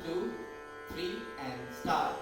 2, 3 and start.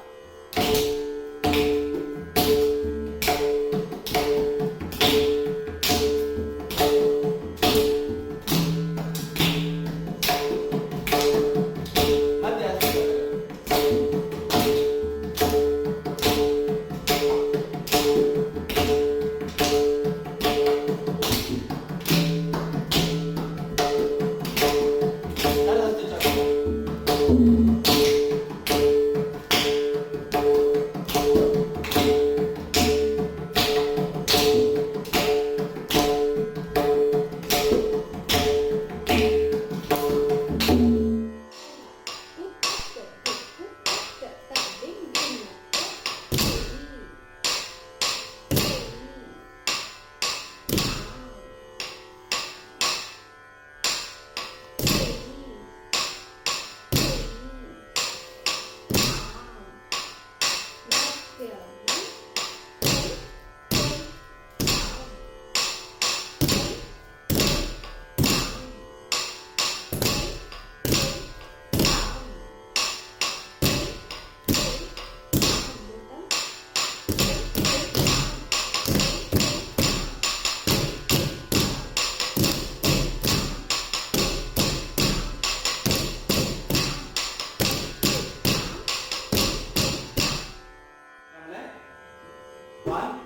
One,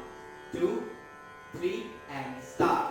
two, three, and start.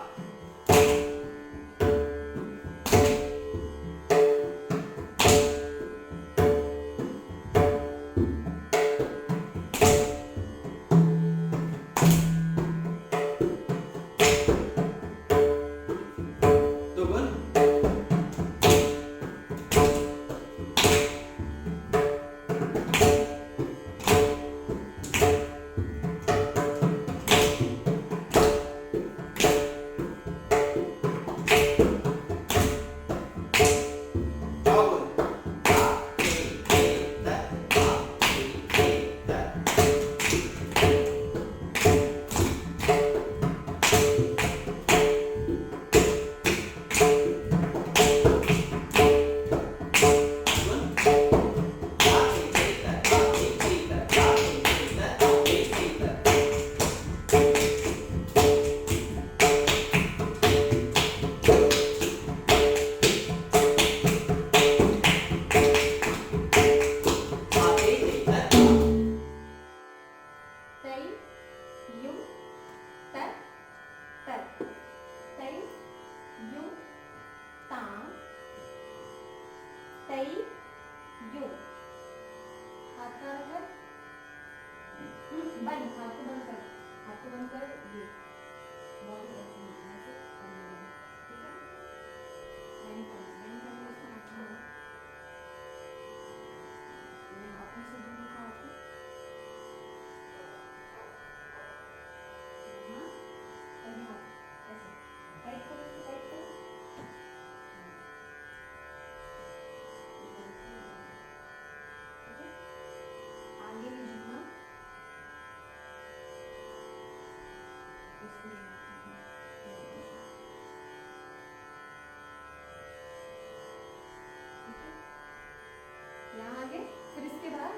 यहाँ आगे फिर इसके बाद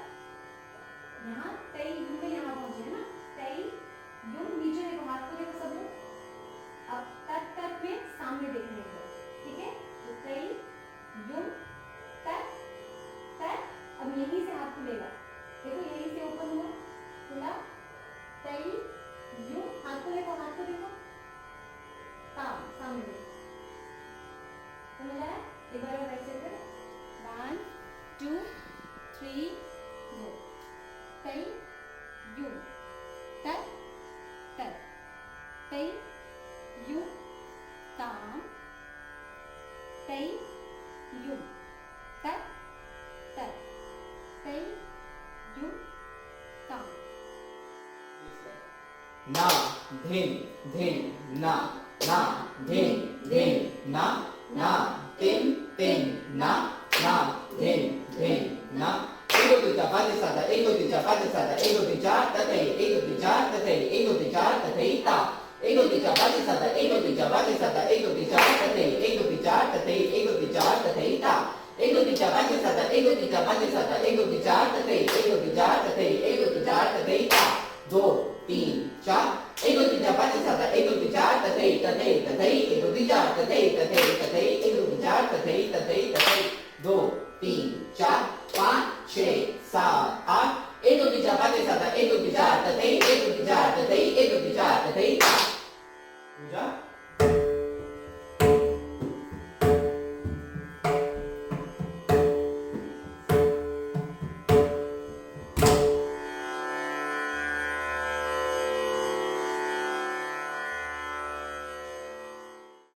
यहाँ तई यू में यहाँ पहुंचे ना, तई यू नीचे देखो, हाथ को देखो सब लोग, अब तक तक में सामने देखने को, ठीक है। तो तई यू तक तक, अब यहीं से हाथ खुलेगा, देखो यहीं से ओपन हुआ खुला, तई यू, हाथ को देखो, हाथ को देखो, ताम सामने देखो, समझ आया? एक बार और ऐसे करो, 1 2 3 go. तई यू तक तक, तई यू ताम, तई यू तक तक, तई यू ताम. ना धिन धिन ना धिन धिन ना तिन तिन ना धिन धिन ना. Ego tuja pada sada, ego tuja pada sada, ego tuja tatai, ego tuja tatai, ego tuja tatai ta. Ego tuja pada sada, ego tuja pada sada, ego tuja tatai, ego tuja tatai, ego tuja tatai ta. एक दो तीन चार पाँच छः सात आठ एक दो तीन चार पाँच छः सात आठ एक दो तीन चार तथे एक दो तीन चार तथे एक दो तीन चार तथे दो तीन चार एक दो तीन चार पाँच छः सात आठ एक दो तीन चार तथे तथे तथे एक दो तीन चार तथे तथे तथे एक दो तीन चार तथे तथे तथे दो तीन चार पाँच छः सात